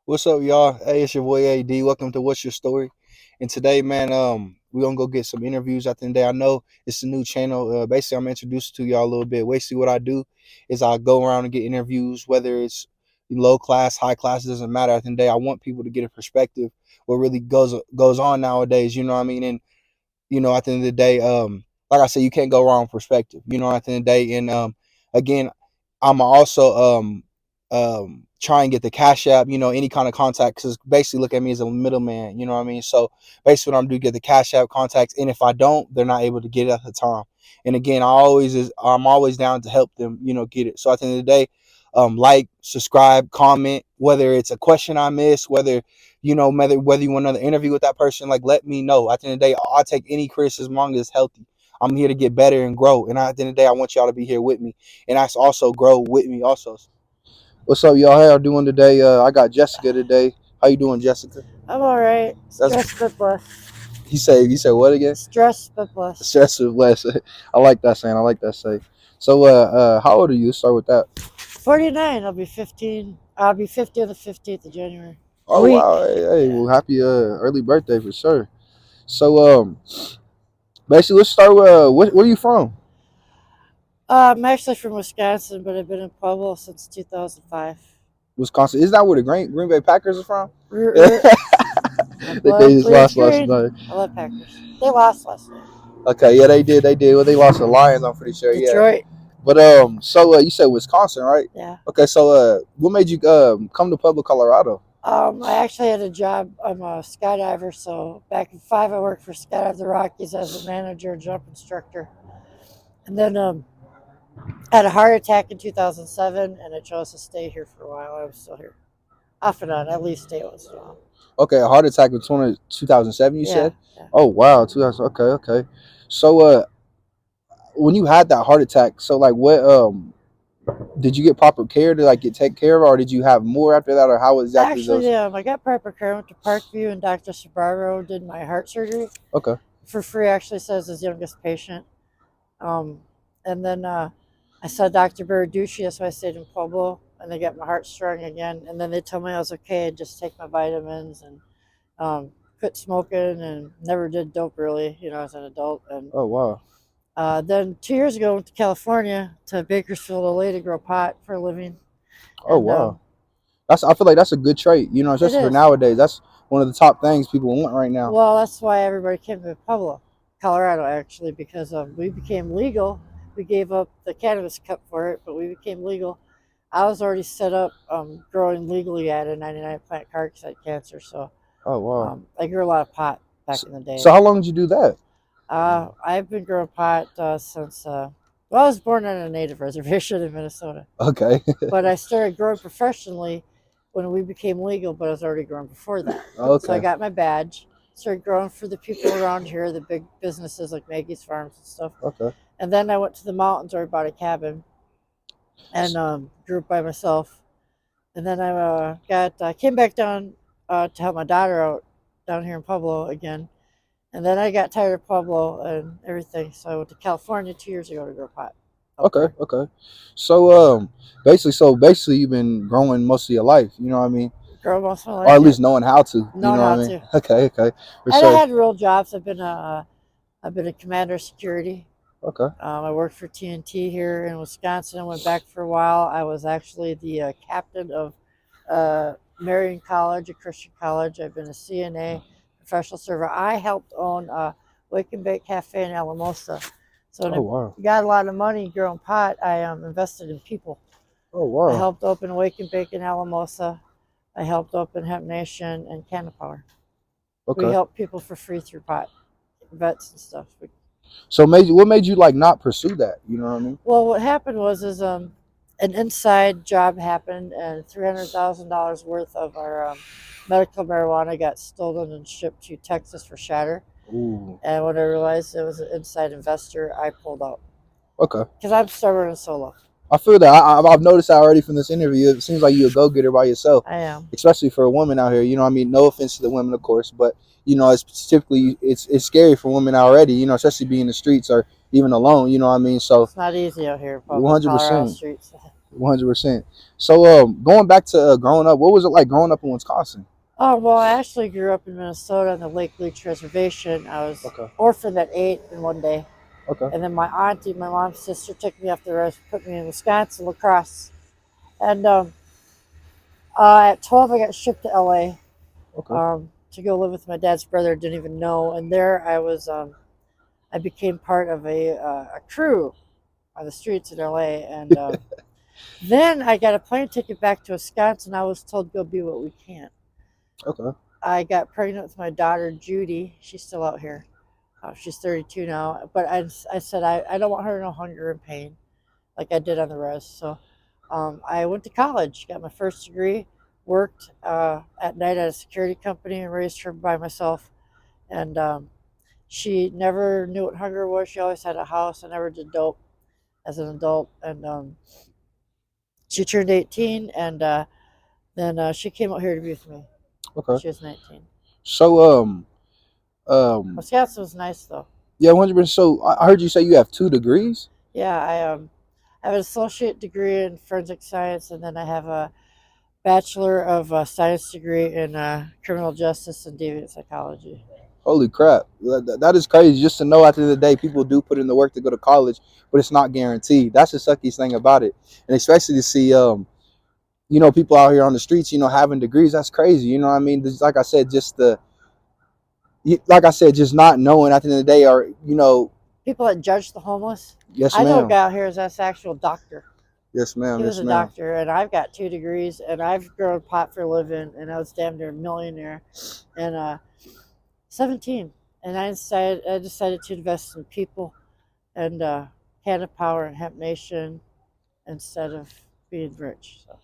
What's up, y'all? Hey, it's your boy AD. Welcome to What's Your Story? And today, man, we're gonna go get some interviews at the end of the day. I know it's a new channel. Basically, I'm introduced to y'all a little bit. Basically, what I do is I go around and get interviews, whether it's low class, high class, it doesn't matter. At the end of the day, I want people to get a perspective what really goes on nowadays. You know what I mean? And at the end of the day, like I said, you can't go wrong with perspective. At the end of the day, and again, I'm also try and get the cash app, any kind of contact, because basically look at me as a middleman. You know what I mean? So basically, what I'm do get the cash app contacts, and if I don't, they're not able to get it at the time. And again, I'm always down to help them, get it. So at the end of the day, like, subscribe, comment, whether it's a question I miss, whether you want another interview with that person, like, let me know. At the end of the day, I'll take any criticism as long as it's healthy. I'm here to get better and grow. And at the end of the day, I want y'all to be here with me. And I also grow with me also. What's up, y'all? How y'all doing today? I got Jessica today. How you doing, Jessica? I'm all right. That's Stressed but blessed. you said what again? Stressed but blessed. Stressful less. I like that saying. I like that saying. So how old are you? Let's start with that. 49. I'll be 15. I'll be 50 on the 15th of January. A Oh week. wow. Hey, Yeah. well, happy early birthday for sure. So basically, let's start with where are you from? I'm actually from Wisconsin, but I've been in Pueblo since 2005. Wisconsin. Is that where the Green Bay Packers are from? R- r- My They blood just bleeds lost last green. night. I love Packers. They lost last night. Okay, yeah, they did. They did. Well, they lost the Lions. I'm pretty sure. Yeah. Detroit. But so you said Wisconsin, right? Yeah. Okay, so what made you come to Pueblo, Colorado? I actually had a job. I'm a skydiver, so back in five, I worked for Skydive the Rockies as a manager and jump instructor. And then had a heart attack in 2007, and I chose to stay here for a while. I was still here, off and on. I leave state once in a while. Okay, a heart attack in 2007, you Yeah, said? yeah. Oh wow, 2000. Okay, okay. So when you had that heart attack, so like what did you get proper care to like get take care of, or did you have more after that, or how exactly those? Actually, I got proper care. I went to Parkview, and Dr. Sabaro did my heart surgery Okay, for free. Actually, says his youngest patient. Um, and then I saw Dr. Baraducci, that's why I stayed in Pueblo, and they got my heart strung again. And then they told me I was okay. I'd just take my vitamins and quit smoking, and never did dope really, as an adult. And oh wow, then 2 years ago, I went to California to Bakersfield, LA to grow pot for a living. oh And wow. I feel like that's a good trait, it especially for is. nowadays. That's one of the top things people want right now. Well, that's why everybody came to Pueblo, Colorado, actually, because we became legal. We gave up the cannabis cup for it, but we became legal. I was already set up growing legally at a 99 plant carcassite cancer, so Oh wow. I grew a lot of pot back So, in the so day. how long did you do that? I've been growing pot since, well, I was born on a native reservation in Minnesota, Okay, but I started growing professionally when we became legal, but I was already growing before that. So I okay, got my badge, started growing for the people around here, the big businesses like Maggie's Farms and stuff. okay. And then I went to the mountains where I bought a cabin and grew up by myself. And then I came back down to help my daughter out down here in Pueblo again. And then I got tired of Pueblo and everything, so I went to California 2 years ago to grow pot up Okay, there. okay. So basically you've been growing most of your life, you know what I mean? Grow most of my Or life, at yeah. least knowing how to, you Knowing know what how I mean? to. Okay, okay. For And I sure. had real jobs. I've been a commander of security. Okay. I worked for TNT here in Wisconsin. I went back for a while. I was actually the captain of Marion College, a Christian college. I've been a CNA, professional server. I helped own Wake and Bake Cafe in Alamosa. So Oh when wow. I got a lot of money growing pot, I invested in people. Oh I wow. helped open Wake and Bake in Alamosa. I helped open Hemp Nation and Canna Power. We Okay. help people for free through pot, vets and stuff. So what made you like not pursue that? You know what I mean? Well, what happened was an inside job happened, and $300,000 worth of our medical marijuana got stolen and shipped to Texas for shatter. Ooh. And when I realized it was an inside investor, I pulled out Okay. because I'm stubborn and solo. I feel that I've noticed that already from this interview. It seems like you're a go getter by yourself, I am. especially for a woman out here. You know what I mean? No offense to the women, of course, but it's typically it's scary for women already. Especially being in the streets or even alone. You know what I mean? So It's not easy out here, one Pueblo, hundred Colorado percent. streets. 100%. So going back to growing up, what was it like growing up in Wisconsin? Oh, well, I actually grew up in Minnesota on the Lake Leach Reservation. I was Okay. orphaned at 8 in one day. Okay. And then my auntie, my mom's sister, took me off the rest, put me in Wisconsin, La Crosse. And at 12, I got shipped to LA Okay. to go live with my dad's brother. Didn't even know. And there I was, I became part of a crew on the streets in LA. And then I got a plane ticket back to Wisconsin. I was told, go be what we can. Okay. I got pregnant with my daughter, Judy. She's still out here. She's 32 now. But I said, I don't want her to know hunger and pain like I did on the res. So I went to college, got my first degree, worked at night at a security company and raised her by myself. And she never knew what hunger was. She always had a house. I never did dope as an adult. And she turned 18 and then she came out here to be with me. Okay. She was 19. So Wisconsin was nice though. yeah, 100%. So I heard you say you have 2 degrees. Yeah, I have an associate degree in forensic science, and then I have a bachelor of science degree in criminal justice and deviant psychology. Holy crap, that is crazy. Just to know, at the end of the day, people do put in the work to go to college, but it's not guaranteed. That's the suckiest thing about it, and especially to see people out here on the streets, having degrees. That's crazy. You know what I mean? Just like I said, just not knowing at the end of the day, or People that judge the homeless. yes, I know a ma'am. guy out here is that's actual doctor. Yes, ma'am. He was Yes, a ma'am. doctor, and I've got 2 degrees, and I've grown pot for a living, and I was damn near a millionaire, and 17, and I decided to invest in people, and Canada Power and Hemp Nation instead of being rich. So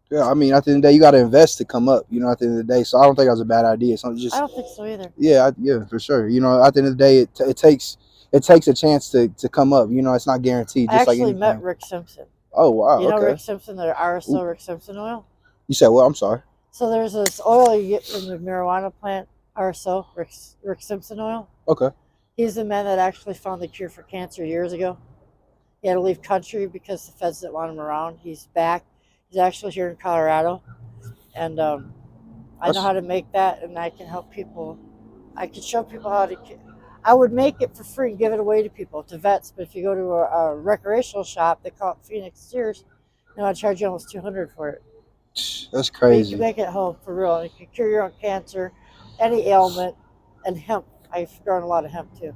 Yeah, I mean, at the end of the day, you got to invest to come up. At the end of the day, so I don't think that was a bad idea. So I just don't think so either. yeah, yeah, for sure. At the end of the day, it takes a chance to come up. It's not guaranteed, I just like actually met anything. Rick Simpson. Oh wow, You know okay. Rick Simpson, the RSO Rick Simpson oil? You said well. I'm sorry. So there's this oil you get from the marijuana plant, RSO, Rick Simpson oil. Okay. He's the man that actually found the cure for cancer years ago. He had to leave country because the feds didn't want him around. He's back. He's actually here in Colorado. And I know That's how to make that, and I can help people. I can show people how to. I would make it for free and give it away to people, to vets. But if you go to a recreational shop, they call it Phoenix Steers, they want to charge you almost $200 for it. that's But you can crazy. make it home for real. You can cure your own cancer, any ailment, and hemp. I've grown a lot of hemp too.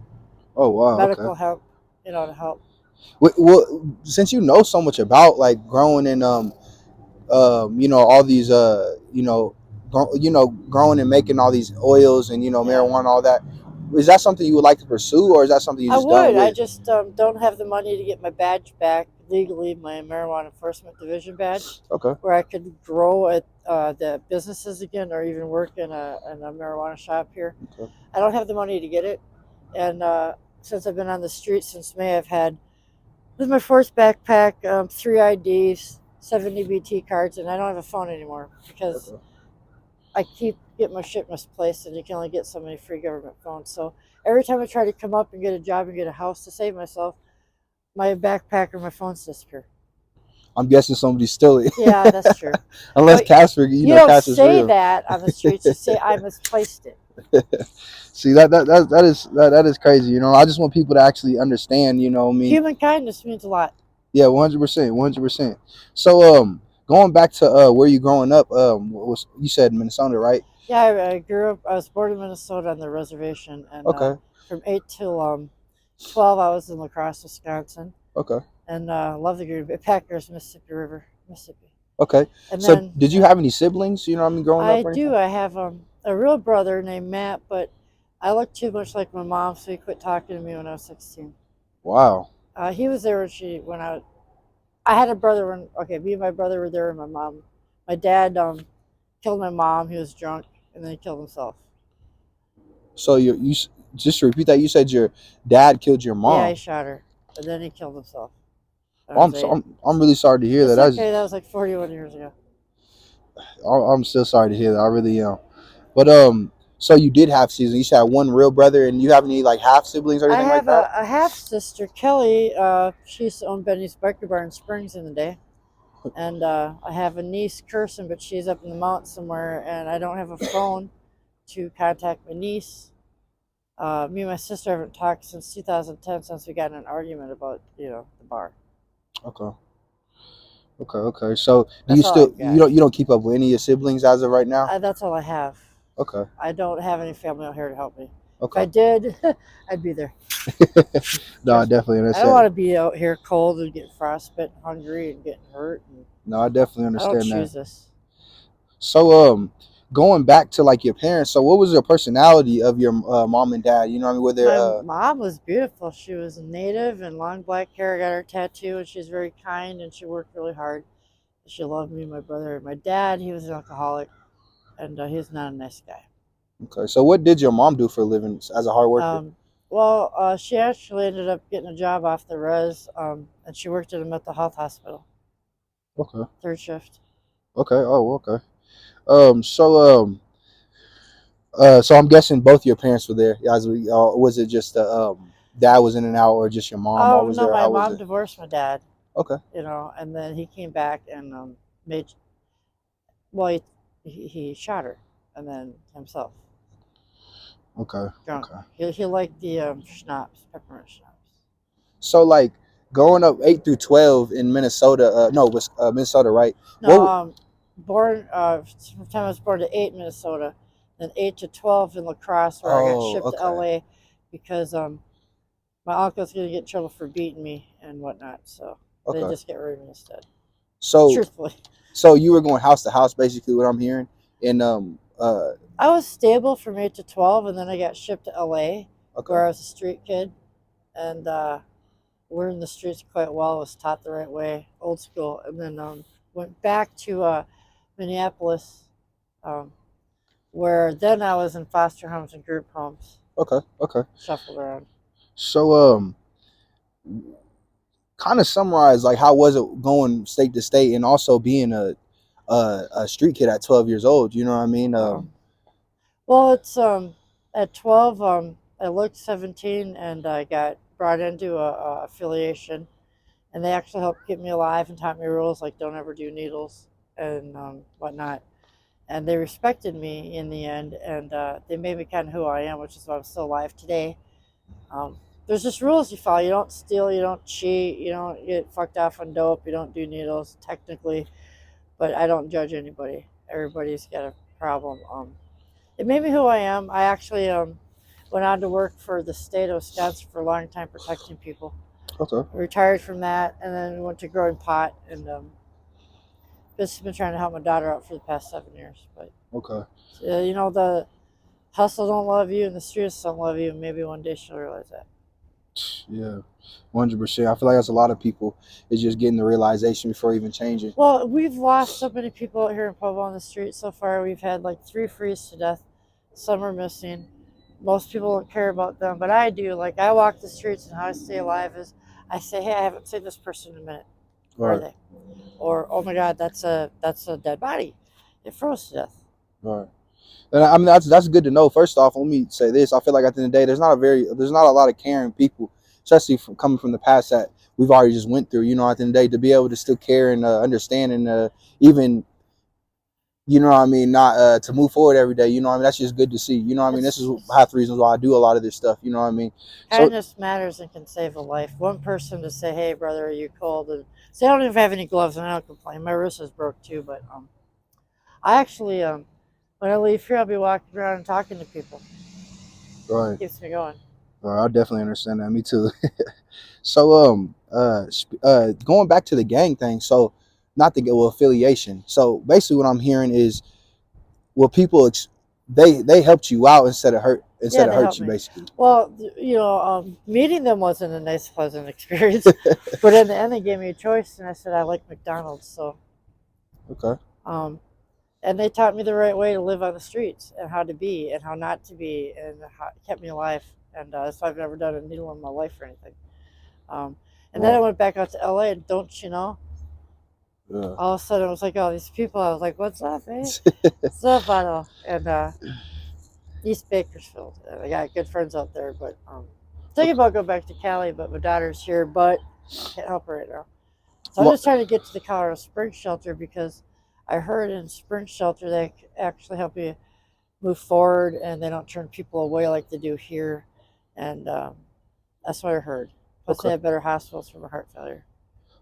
Oh wow. Medical Okay. hemp, to help. Well, since you know so much about like growing and all these growing and making all these oils and Yeah. marijuana, all that. Is that something you would like to pursue, or is that something you I just done would. I with? just don't have the money to get my badge back legally, my marijuana enforcement division badge, Okay. where I could grow at the businesses again, or even work in a marijuana shop here. Okay. I don't have the money to get it, and since I've been on the street since May, I've had with my fourth backpack, 3 IDs, 7 EBT cards, and I don't have a phone anymore because Okay. I keep getting my shit misplaced, and you can only get so many free government phones. So every time I try to come up and get a job and get a house to save myself, my backpack or my phones disappear. I'm guessing somebody stole it. Yeah, that's true. Unless But Casper, you don't Casper's say real. that on the streets. You say I misplaced it. See that is crazy. I just want people to actually understand. I mean, Human kindness means a lot. yeah, 100%, 100%. So going back to where you growing up, you said Minnesota, right? Yeah, I grew up. I was born in Minnesota on the reservation, and Okay. from 8 till 12, I was in La Crosse, Wisconsin, Okay. and love the Green Bay Packers, Mississippi River, Mississippi. Okay. And So then did you have any siblings? You know what I mean, growing I up or do. anything? I have a real brother named Matt, but I look too much like my mom, so he quit talking to me when I was 16. Wow. He was there when I had a brother when me and my brother were there, and my dad killed my mom. He was drunk, and then he killed himself. So just to repeat that, you said your dad killed your Yeah, mom. he shot her, and then he killed himself. When I Well, was 8. I'm really sorry to hear It's that. okay. That was like 41 years ago. I'm still sorry to hear that. I really am. But so you did have siblings. You said one real brother, and you have any like half siblings or I anything like have that? a half sister, Kelly. She used to own Benny's Biker Bar in Springs in the day. And I have a niece, Kirsten, but she's up in the mountains somewhere, and I don't have a phone to contact my niece. Me and my sister haven't talked since 2010, since we got in an argument about the bar. Okay. Okay. So do you That's all still I've got. you don't keep up with any of your siblings as of right now? That's all I have. Okay. I don't have any family out here to help me. If I Okay. did, I'd be there. No, I Trust me. definitely I don't want understand. to be out here cold and getting frostbite, and hungry, and getting hurt. And No, I definitely I don't understand that. choose this. So going back to like your parents, so what was the personality of your mom and dad? You know what I mean? Were there My mom was beautiful. She was a native and long black hair. I got her tattoo, and she's very kind, and she worked really hard. She loved me and my brother. My dad, he was an alcoholic, and he's not a nice guy. okay. So what did your mom do for a living as a hard worker? Well, she actually ended up getting a job off the res, and she worked at a mental health hospital, Okay. third shift. Okay. Oh, okay. So I'm guessing both your parents were there. As we, was it just dad was in and out, or just your mom Oh always no, there? my How was mom it? divorced my dad, Okay. and then he came back and made well, he shot her, and then himself Okay. drunk. Okay. He liked the schnapps, peppermint schnapps. So like growing up 8 through 12 in Minnesota, no, it was Minnesota, right? No, What? born from the time I was born to 8 in Minnesota, then 8 to 12 in La Crosse, where I got Oh, shipped to okay, LA because my uncle's gonna get in trouble for beating me and whatnot. So they okay. just get rid of me instead. So, Truthfully, so you were going house to house, basically, what I'm hearing, and I was stable from 8 to 12, and then I got shipped to LA, okay, where I was a street kid, and learned the streets quite well. Was taught the right way, old school, and then went back to Minneapolis, um, where then I was in foster homes and group homes, okay. shuffled around. So, kind of summarize like how was it going state to state, and also being a street kid at 12 years old. You know what I mean? Well, it's at 12. I looked 17, and I got brought into a affiliation, and they actually helped keep me alive and taught me rules like don't ever do needles and whatnot. And they respected me in the end, and they made me kind of who I am, which is why I'm still alive today. Um, there's just rules you follow. You don't steal, you don't cheat, you don't get fucked off on dope, you don't do needles technically, but I don't judge anybody. Everybody's got a problem. It made me who I am. I actually went on to work for the state of Wisconsin for a long time protecting people. Okay, I retired from that and then went to growing pot, and just been trying to help my daughter out for the past 7 years. But okay. the hustle don't love you and the streets don't love you, and maybe one day she'll realize that. Yeah, 100%. I feel like that's a lot of people is just getting the realization before even changing. Well, we've lost so many people out here in Pueblo on the street so far. We've had like 3 freeze to death. Some are missing. Most people don't care about them, but I do. Like, I walk the streets, and how I stay alive is I say, "Hey, I haven't seen this person in a minute. Where are Right, they?" Or, "Oh my God, that's a dead body. It froze to death." right. And I mean that's good to know. First off, let me say this: I feel like at the end of the day, there's not a lot of caring people, especially from coming from the past that we've already just went through. You know, at the end of the day, to be able to still care and understand and even you know what I mean, not to move forward every day. You know what I mean, that's just good to see. You know what I mean, this is half the reasons why I do a lot of this stuff. You know what I mean. So Kindness matters and can save a life. One person to say, "Hey, brother, are you cold?" And say, "I don't even have any gloves, and I don't complain. My wrist is broke too." But I actually when I leave here, I'll be walking around and talking to people. right, Keeps me going. I definitely understand that. Me too. So going back to the gang thing. So not the affiliation. So basically, what I'm hearing is, well, people they helped you out Yeah, instead of they hurt helped you, me. basically. Well, meeting them wasn't a nice, pleasant experience. But in the end, they gave me a choice, and I said I like McDonald's. So, Okay. um, and they taught me the right way to live on the streets and how to be and how not to be, and how it kept me alive. And so I've never done a needle in my life or anything. Um, and then I Wow. went back out to LA, and don't you know? Yeah. All of a sudden, it was like all these people. I was like, "What's up, eh? What's up, Otto?" And East Bakersfield. I got good friends out there, but thinking Okay. about going back to Cali, but my daughter's here, but can't help her right now. So I'm Well, just trying to get to the Colorado Springs shelter because I heard in Springs shelter they actually help you move forward and they don't turn people away like they do here. And that's what I heard. Plus, they okay. have better hospitals for heart failure.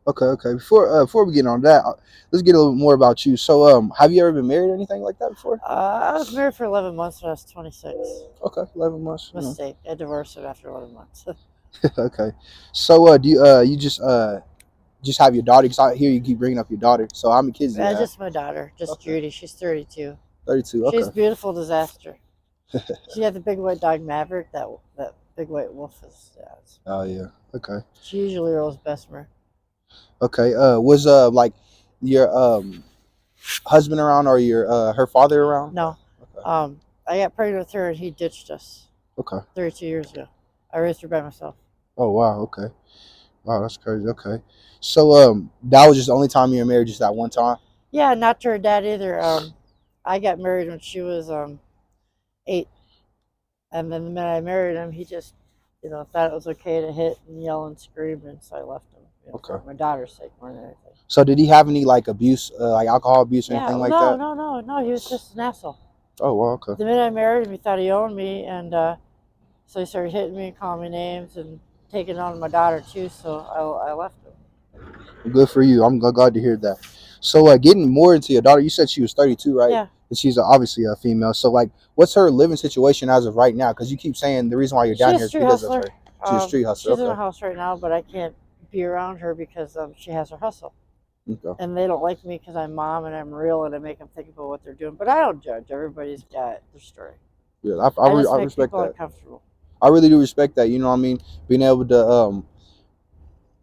Okay. Before we get on that, let's get a little more about you. So, have you ever been married or anything like that before? I was married for 11 months when I was 26. Okay, 11 months. Mistake. I divorced him after 11 months. Okay. So, do you just have your daughter? Because I hear you keep bringing up your daughter. So, how many kids do you have? Just my daughter, just Okay, Judy. She's 32. 32. She's Okay. beautiful disaster. She had the big white dog Maverick. That big white wolf is. Yeah, Oh yeah. Okay. she usually rolls Bessemer. Okay. Was like your husband around or your her father around? No, Okay. I got pregnant with her and he ditched us Okay. 32 years ago. I raised her by myself. Oh wow. Okay. Wow, that's crazy. Okay. So that was just the only time you were married, just that one time. Yeah, not to her dad either. I got married when she was 8, and then the minute I married him, he just thought it was okay to hit and yell and scream, and so I left him. Okay. For my daughter's sake more than anything. So did he have any like abuse, like alcohol abuse or Yeah, anything like no, that? no, no, no. He was just an asshole. Oh wow. Okay. The minute I married him, he thought he owned me, and so he started hitting me, calling me names, and taking on my daughter too. So I left him. Good for you. I'm glad to hear that. So, getting more into your daughter, you said she was 32, right? Yeah, And she's obviously a female. So, like, what's her living situation as of right now? Because you keep saying the reason why you're down she's here a is street because of hustler. her. She's a street hustler. She's in a Okay. house right now, but I can't be around her because she has her hustle. Okay. And they don't like me because I'm mom and I'm real and I make them think about what they're doing. But I don't judge. Everybody's got their story. Yeah, I just I make respect people that. uncomfortable. I really do respect that. You know what I mean? Being able to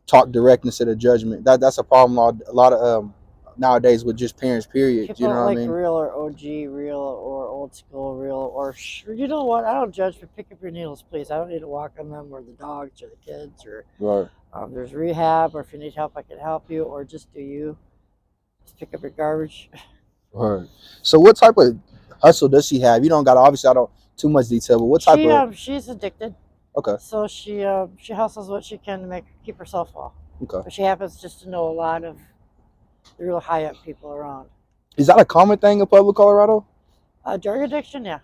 talk direct instead of judgment. That's a problem a lot of nowadays with just parents. Period. People You know don't what I like mean? real or OG real or old school real or you know what? I don't judge, but pick up your needles, please. I don't need to walk on them or the dogs or the kids or Right. there's rehab or if you need help, I can help you or just do you. Just pick up your garbage. Right. So, what type of hustle does she have? You don't got obviously I don't too much detail, but what type of? She's addicted, Okay. so she hustles what she can to keep herself well. Okay. But she happens just to know a lot of the real high up people around. Is that a common thing in Pueblo, Colorado? Drug addiction, yeah.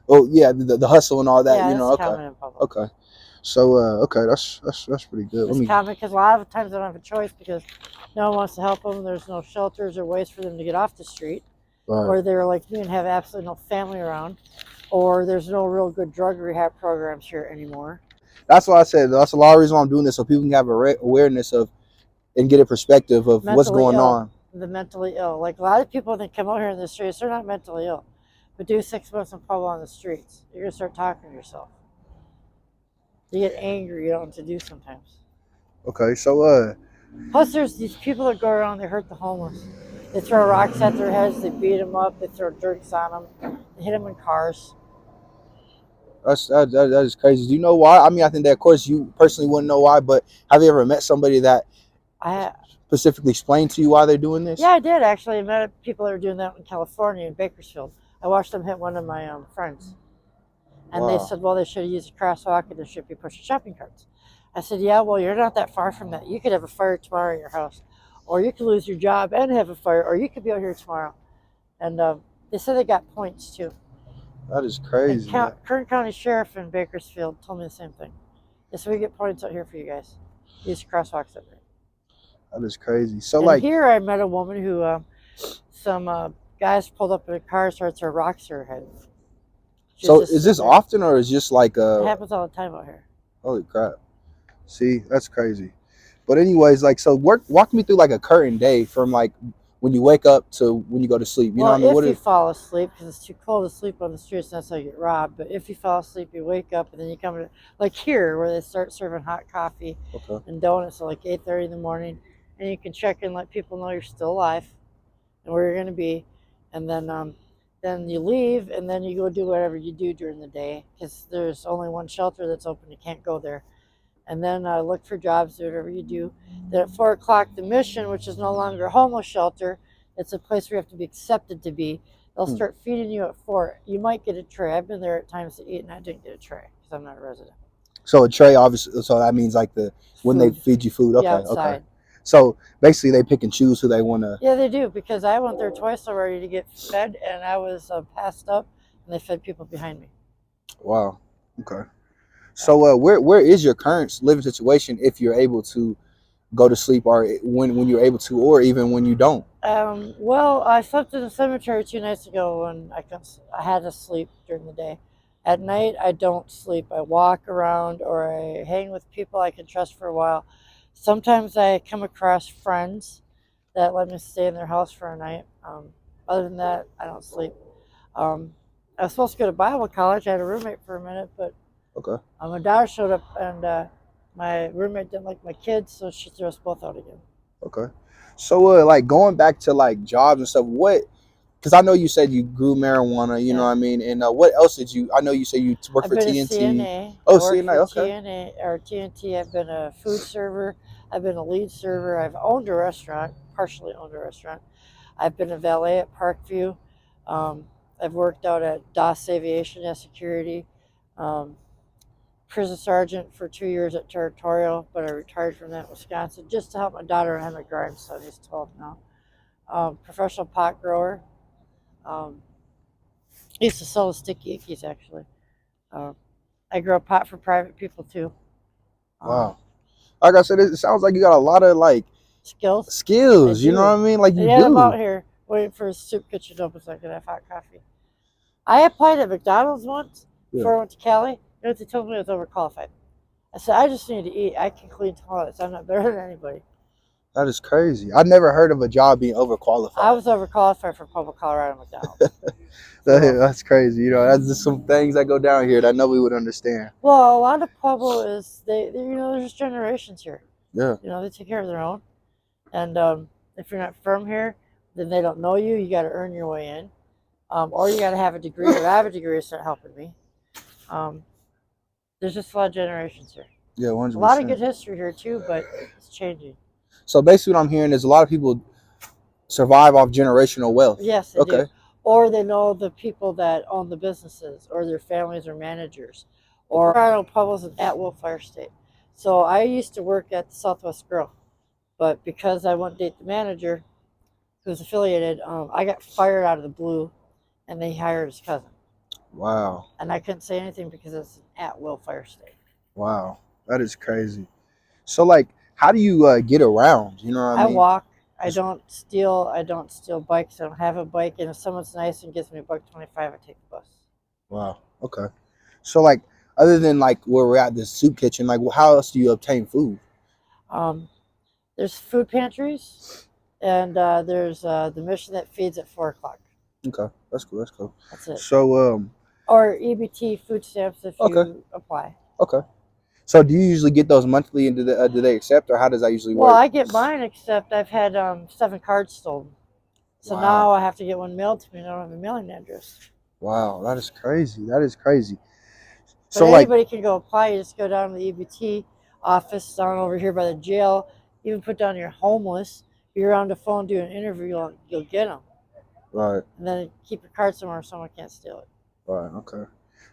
Oh yeah, the hustle and all that. Yeah, You that's know. Okay. common in public. Okay. So okay, that's pretty good. It's common because a lot of times they don't have a choice because no one wants to help them. There's no shelters or ways for them to get off the street, Right. or they're like me and have absolutely no family around, or there's no real good drug rehab programs here anymore. That's why I said that's a lot of reason why I'm doing this so people can have awareness of and get a perspective of what's Mentally going ill, on. the mentally ill. Like a lot of people that come out here in the streets, they're not mentally ill, but do 6 months in Pueblo on the streets, you're gonna start talking to yourself. You get angry, you don't know what to do sometimes. Okay, so Plus, there's these people that go around, they hurt the homeless. They throw rocks at their heads, they beat them up, they throw drinks on them, they hit them in cars. that is crazy. Do you know why? I mean, I think that of course you personally wouldn't know why, but have you ever met somebody that I specifically explained to you why they're doing this? Yeah, I did actually. I met people that were doing that in California, in Bakersfield. I watched them hit one of my friends. And they Wow. said, well, they should have used a crosswalk and they should be pushing shopping carts. I said, yeah, well, you're not that far from that. You could have a fire tomorrow in your house, or you could lose your job and have a fire, or you could be out here tomorrow. And they said they got points too. That is And crazy. Man. Kern County Sheriff in Bakersfield told me the same thing. They said, we get points out here for you guys. Use crosswalks up there. That is crazy. So And like here I met a woman who some guys pulled up in a car, started throwing rocks at her head. so is this often or is just like It happens all the time out here. holy crap. See, that's crazy. But anyways, like so walk me through like a current day from like when you wake up to when you go to sleep. You know what I mean? Well, if you fall asleep, because it's too cold to sleep on the streets, that's how you get robbed. But if you fall asleep, you wake up and then you come to, like here, where they start serving hot coffee Okay. and donuts at like 8:30 in the morning, and you can check in, let people know you're still alive and where you're going to be, and then you leave, and then you go do whatever you do during the day, because there's only one shelter that's open. You can't go there. And then look for jobs, do whatever you do. Then at 4 o'clock, the Mission, which is no longer a homeless shelter, it's a place where you have to be accepted to be. They'll start feeding you at 4. You might get a tray. I've been there at times to eat, and I didn't get a tray because I'm not a resident. So a tray, obviously. So that means like when they Food. feed you food. Okay. Yeah, outside. Okay. So basically, they pick and choose who they want to. Yeah, they do, because I went there twice already to get fed, and I was passed up, and they fed people behind me. Wow. Okay. So where is your current living situation if you're able to go to sleep, or when you're able to, or even when you don't? Well, I slept in the cemetery 2 nights ago when I had to sleep during the day. At night, I don't sleep. I walk around or I hang with people I can trust for a while. Sometimes I come across friends that let me stay in their house for a night. Other than that, I don't sleep. Um, I was supposed to go to Bible college. I had a roommate for a minute, but Okay. my daughter showed up, and my roommate didn't like my kids, so she threw us both out again. Okay. So like going back to like jobs and stuff, what? Because I know you said you grew marijuana, you know Yeah. what I mean, and what else did you? I know you said you worked I've for been a TNT. CNA. Oh, I worked CNA. for Okay. TNA or TNT. I've been a food server. I've been a lead server. I've owned a restaurant, partially owned a restaurant. I've been a valet at Parkview. Um, I've worked out at DOS Aviation as security. Um, Prison sergeant for 2 years at Territorial, but I retired from that in Wisconsin just to help my daughter and my grandson. He's 12 now. Professional pot grower. Um, used to sell the sticky ickies, actually. Uh, I grow pot for private people too. Um, Wow. Like I said, it sounds like you got a lot of like Skills. I skills. You know do. what I mean? Like you And yet I'm out do. here waiting for a soup kitchen to open so I can have hot coffee. I applied at McDonald's once Yeah. before I went to Cali. You know what they told me? I was overqualified. I said, I just need to eat. I can clean toilets. I'm not better than anybody. That is crazy. I never heard of a job being overqualified. I was overqualified for Pueblo, Colorado McDonald's. So, That's crazy. You know, that's just some things that go down here that nobody would understand. well, a lot of Pueblo is there's just generations here. Yeah. They take care of their own. And if you're not from here, then they don't know you. You got to earn your way in, or you got to have a degree. Or I have a degree to start helping me. There's just a lot of generations here. Yeah, 100%. A lot of good history here too, but it's changing. So basically, what I'm hearing is a lot of people survive off generational wealth. Yes, they Okay. do. Or they know the people that own the businesses, or their families are managers. Or Colorado Pueblo's an at-will fire state. So I used to work at the Southwest Grill, but because I wouldn't date the manager who was affiliated, I got fired out of the blue, and they hired his cousin. Wow. And I couldn't say anything because it's an at-will fire state. Wow. That is crazy. So like, how do you get around? You know what I I mean? walk. I don't steal. I don't steal bikes. I don't have a bike. And if someone's nice and gives me $1.25, I take the bus. Wow. Okay. So like, other than like where we're at, this soup kitchen, like, how else do you obtain food? There's food pantries, and there's the mission that feeds at 4 o'clock. Okay, that's cool. That's cool. That's it. So Or EBT food stamps if Okay. you apply. Okay. So do you usually get those monthly, and do they accept, or how does that usually work? Well, I get mine, except I've had 7 cards stolen. So Wow. now I have to get one mailed to me, and I don't have a mailing address. Wow, that is crazy. That is crazy. But So like, anybody can go apply. You just go down to the EBT office down over here by the jail. Even put down you're homeless. You're on the phone doing an interview, you'll get them. right, And then keep your card somewhere so someone can't steal it. right, okay.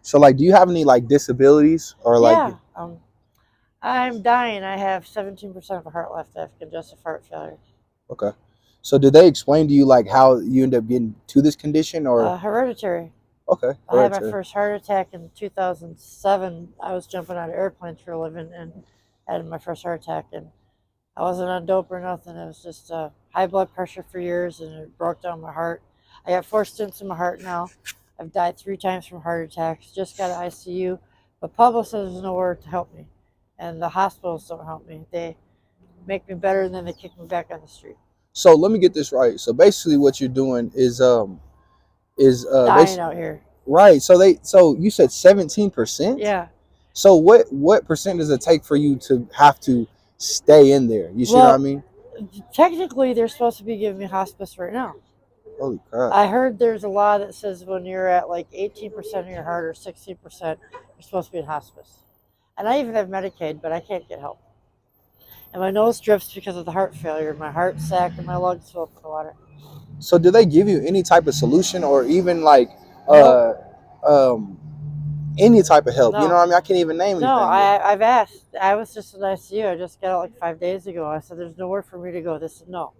So like, do you have any like disabilities or like? Yeah. I'm dying. I have 17% of a heart left. I have congestive heart failure. Okay. So did they explain to you like how you end up getting to this condition, or? Hereditary. Okay. I had my first heart attack in 2007. I was jumping out of airplanes for a living and had my first heart attack. And I wasn't on dope or nothing. It was just high blood pressure for years, and it broke down my heart. I got 4 stents in my heart now. I've died 3 times from heart attacks. Just got an ICU. But Pablo says there's nowhere to help me. And the hospitals don't help me. They make me better, and then they kick me back on the street. So let me get this right. So basically, what you're doing is dying out here. Right. So you said 17%. Yeah. So what percent does it take for you to have to stay in there? You see what I mean? Technically, they're supposed to be giving me hospice right now. Holy crap! I heard there's a law that says when you're at like 18% of your heart or 16%, you're supposed to be in hospice. And I even have Medicaid, but I can't get help. And my nose drips because of the heart failure. My heart sac and my lungs fill up with water. So do they give you any type of solution, or even like Nope. any type of help. You know No. what I mean? I can't even name No, anything yet. I've asked. I was just in ICU. I just got out like 5 days ago. I said, "There's nowhere for me to go." They said, "No."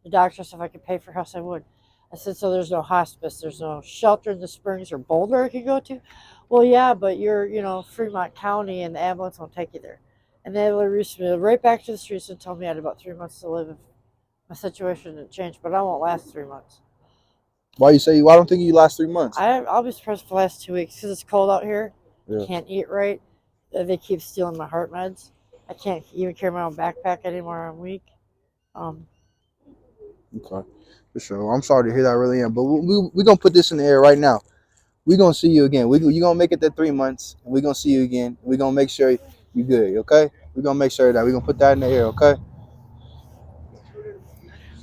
The doctor said if I could pay for house, I would. I said, "So there's no hospice, there's no shelter in the Springs or Boulder I could go to?" Well, yeah, but you're, Fremont County, and the ambulance won't take you there. And they released me right back to the streets and told me I had about 3 months to live if my situation didn't change. But I won't last 3 months. Why don't think you last 3 months? I'll be surprised for the last 2 weeks because it's cold out here. Yeah. I can't eat right. They keep stealing my heart meds. I can't even carry my own backpack anymore. I'm weak. Okay. For sure. I'm sorry to hear that, I really am. But we're going to put this in the air right now. We're going to see you again. You're going to make it that 3 months. And we're going to see you again. We're going to make sure you're good, okay? We're going to make sure that we're going to put that in the air, okay?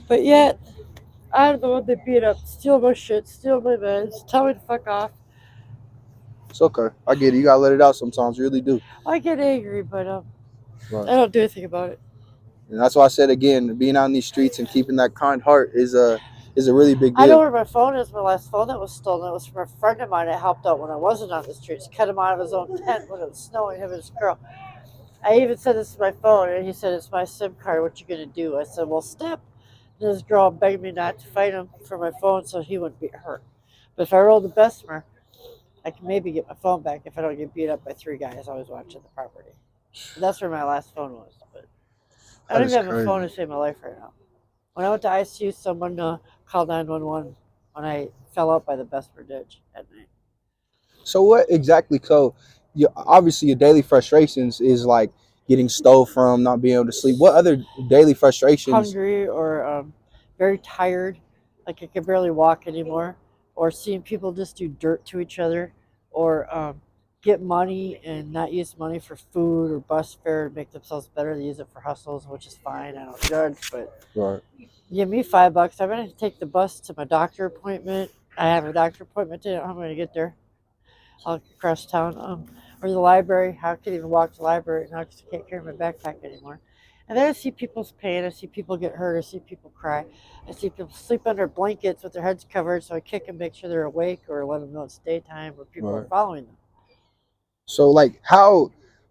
But yet, I'm the one that beat up, steal my shit, steal my meds, tell me to fuck off. It's okay. I get it. You got to let it out sometimes. You really do. I get angry, but Right. I don't do anything about it. And that's why I said again, being out in these streets and keeping that kind heart is a really big deal. I know where my phone is. My last phone that was stolen. It was from a friend of mine that helped out when I wasn't on the streets. Cut him out of his own tent when it was snowing. Him and his girl. I even said this to my phone, and he said, "It's my SIM card. What you gonna do?" I said, "Well, step." And this girl begged me not to fight him for my phone so he wouldn't be hurt. But if I roll the Bessemer, I can maybe get my phone back if I don't get beat up by 3 guys always watching the property. And that's where my last phone was. But I don't even have a phone to save my life right now. When I went to ICU, someone called 911 when I fell out by the Bessemer ditch at night. So what exactly? So obviously your daily frustrations is like getting stole from, not being able to sleep. What other daily frustrations? Hungry or very tired, like I could barely walk anymore, or seeing people just do dirt to each other, or get money and not use money for food or bus fare to make themselves better. They use it for hustles, which is fine. I don't judge, but Right. give me $5. I'm going to take the bus to my doctor appointment. I have a doctor appointment today. I'm going to get there. I'll cross town. Or the library. I can't even walk to the library now because I can't carry my backpack anymore. And then I see people's pain. I see people get hurt. I see people cry. I see people sleep under blankets with their heads covered. So I kick them, make sure they're awake, or let them know it's daytime, or people are following them. So like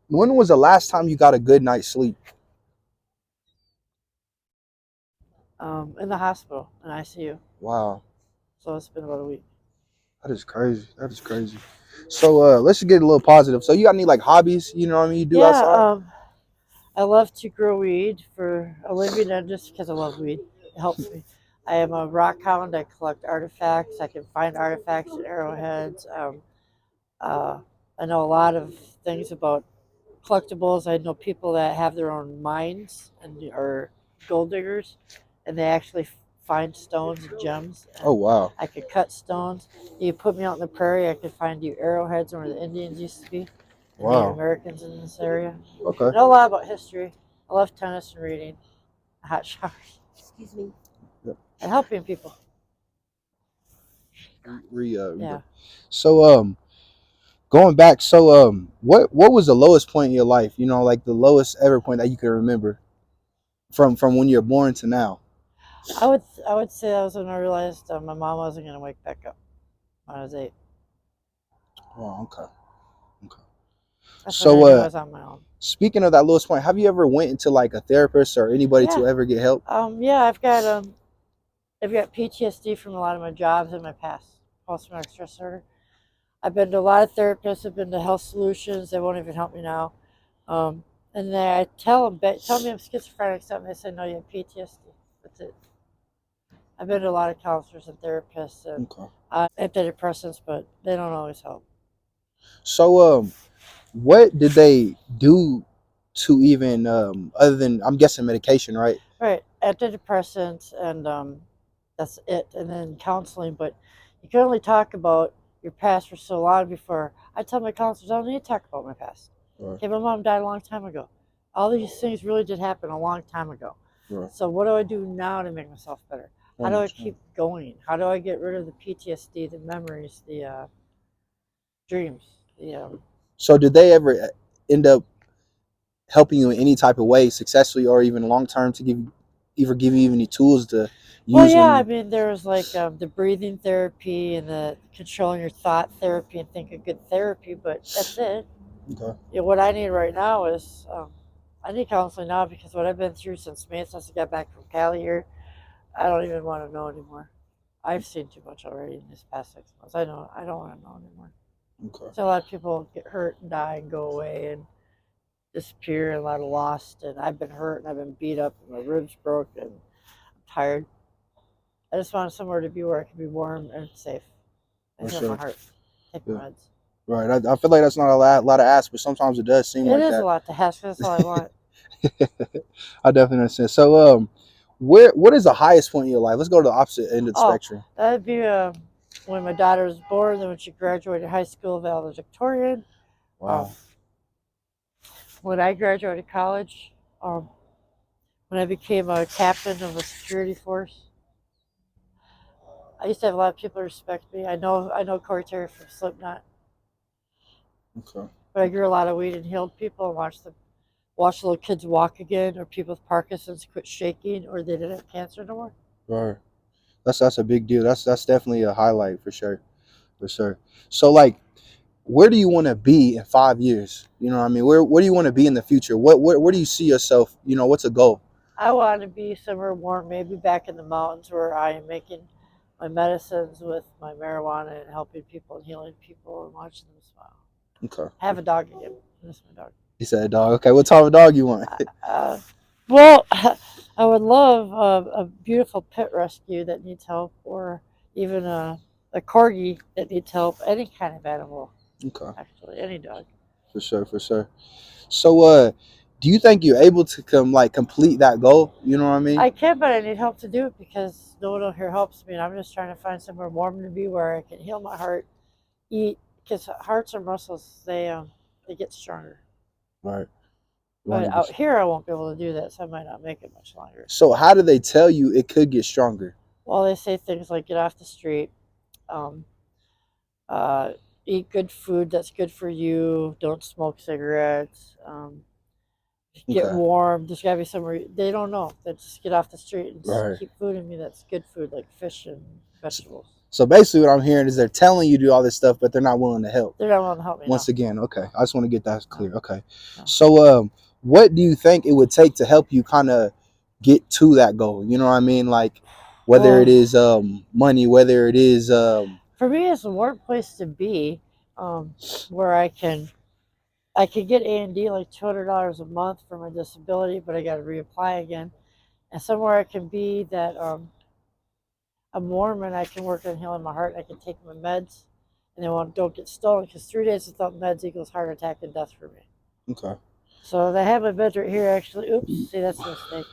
when was the last time you got a good night's sleep? In the hospital, in ICU. Wow. So it's been about a week. That is crazy. That is crazy. So let's just get a little positive. So you got any like hobbies, you know what I mean, you do outside? I love to grow weed for a living, and just because I love weed, it helps me. I am a rock hound. I collect artifacts. I can find artifacts and arrowheads. I know a lot of things about collectibles. I know people that have their own mines and are gold diggers, and they actually find stones and gems. Oh wow. I could cut stones. You put me out in the prairie, I could find you arrowheads where the Indians used to be. Wow. Native Americans in this area. Okay. I know a lot about history. I love tennis and reading. Hot showers. Excuse me. Yep. And helping people. Yeah. So going back, so what was the lowest point in your life? You know, like the lowest ever point that you can remember from when you're born to now? I would say that was when I realized my mom wasn't going to wake back up when I was 8. Oh, okay. That's when I knew I was on my own. Speaking of that lowest point, have you ever went into like a therapist or anybody to ever get help? Yeah, I've got PTSD from a lot of my jobs in my past, post-traumatic stress disorder. I've been to a lot of therapists. I've been to Health Solutions. They won't even help me now. And then I tell me I'm schizophrenic, something. They say, no, you have PTSD. That's it. I've been to a lot of counselors and therapists and antidepressants, but they don't always help. So, what did they do to even, other than, I'm guessing, medication, right? Right, antidepressants, and that's it. And then counseling, but you can only talk about your past for so long before I tell my counselors I don't need to talk about my past. Right. Okay, my mom died a long time ago. All these things really did happen a long time ago. Right. So what do I do now to make myself better? How do I keep going? How do I get rid of the PTSD, the memories, the dreams? So did they ever end up helping you in any type of way, successfully or even long term, to give you any tools to, Well, yeah, I using. mean, there's like the breathing therapy and the controlling your thought therapy and think of good therapy, but that's it. Okay. Yeah, what I need right now is I need counseling now because what I've been through since May, since I got back from Cali here, I don't even want to know anymore. I've seen too much already in these past 6 months. I know I don't want to know anymore. Okay. So a lot of people get hurt and die and go away and disappear, and a lot of lost. And I've been hurt and I've been beat up and my ribs broke and I'm tired. I just want somewhere to be where I can be warm and safe and For heal my sure. heart. Take my Yeah. meds. Right. I feel like that's not a lot of ask, but sometimes it does seem It like is a that. lot to ask. That's all I want. I definitely understand. So, what is the highest point in your life? Let's go to the opposite end of the Oh, spectrum. that'd be when my daughter was born, then when she graduated high school, valedictorian. Um, Wow. when I graduated college, um, when I became a captain of a security force, I used to have a lot of people respect me. I know Corey Terry from Slipknot, Okay. but I grew a lot of weed and healed people and watched little kids walk again, or people with Parkinson's quit shaking, or they didn't have cancer no more. Right. That's a big deal. That's definitely a highlight for sure. For sure. So, like, where do you want to be in 5 years? You know what I mean? Where do you want to be in the future? Where do you see yourself? You know, what's a goal? I want to be somewhere warm, maybe back in the mountains where I am making my medicines with my marijuana and helping people and healing people and watching them smile. Okay. Have a dog again. Miss my dog. He said dog. Okay, what type of dog you want? Uh, well, I would love a beautiful pet rescue that needs help, or even a corgi that needs help. Any kind of animal, Okay, actually, any dog. for sure, for sure. So, do you think you're able to complete that goal? You know what I mean? I can, but I need help to do it because no one here helps me. And I'm just trying to find somewhere warm to be where I can heal my heart, eat, because hearts are muscles. They get stronger. Right, But 100%. out here, I won't be able to do that, so I might not make it much longer. So, how do they tell you it could get stronger? Well, they say things like get off the street, um, uh, eat good food that's good for you, don't smoke cigarettes, get Okay, warm. There's got to be somewhere they don't know. They just get off the street and just right. keep food in me that's good food, like fish and So, vegetables. so basically, what I'm hearing is they're telling you to do all this stuff, but they're not willing to help. They're not willing to help me Once now. again, okay. I just want to get that No, clear. Okay. no. So, what do you think it would take to help you kind of get to that goal? You know what I mean? Like, whether it Well, is money, whether it is for me, it's a warm place to be, um, where I can get A&D like $200 a month for my disability, but I got to reapply again. And somewhere I can be that I'm warm and I can work on healing my heart. And I can take my meds, and don't get stolen because 3 days without meds equals heart attack and death for me. okay, So they have my meds right here. Actually, oops, see that's a mistake.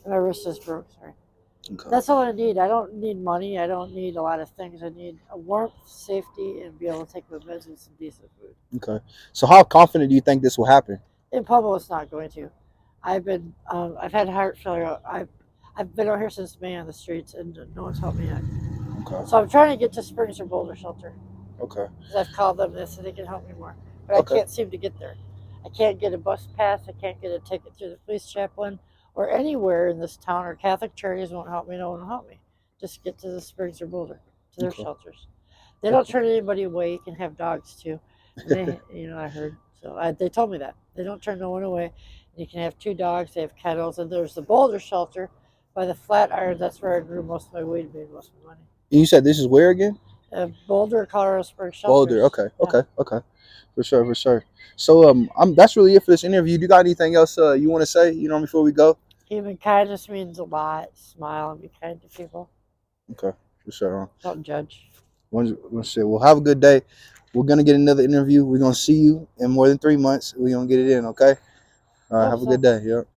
My wrist is broke. Sorry. okay, That's all I need. I don't need money. I don't need a lot of things. I need a warmth, safety, and be able to take my meds and some decent food. okay. So, how confident do you think this will happen? In Pueblo, it's not going to. I've had heart failure. I've been out here since May on the streets, and no one's helped me yet. Okay, So I'm trying to get to Springs or Boulder Shelter okay, because I've called them. They said they can help me more, but I okay, can't seem to get there. I can't get a bus pass. I can't get a ticket through the police chaplain or anywhere in this town. Or Catholic charities won't help me. No one will help me. Just get to the Springs or Boulder to their okay, shelters. They don't okay. turn anybody away. You can have dogs too, and I heard. So they told me that they don't turn no one away. You can have two dogs. They have kennels, and there's the Boulder Shelter by the Flatiron. That's where I grew most of my weed, made most of my money. You said this is where again? Boulder, Colorado Springs Boulder. Shelters. Okay, Yeah. okay, okay. For sure, for sure. So, I'm that's really it for this interview. Do you got anything else you want to say? You know, before we go? Human kindness means a lot. Smile and be kind to people. Okay, for sure. Don't judge. One shit. Well, have a good day. We're gonna get another interview. We're gonna see you in more than 3 months. We're gonna get it in. Okay. All right. Hope Have a good so. day. Yep.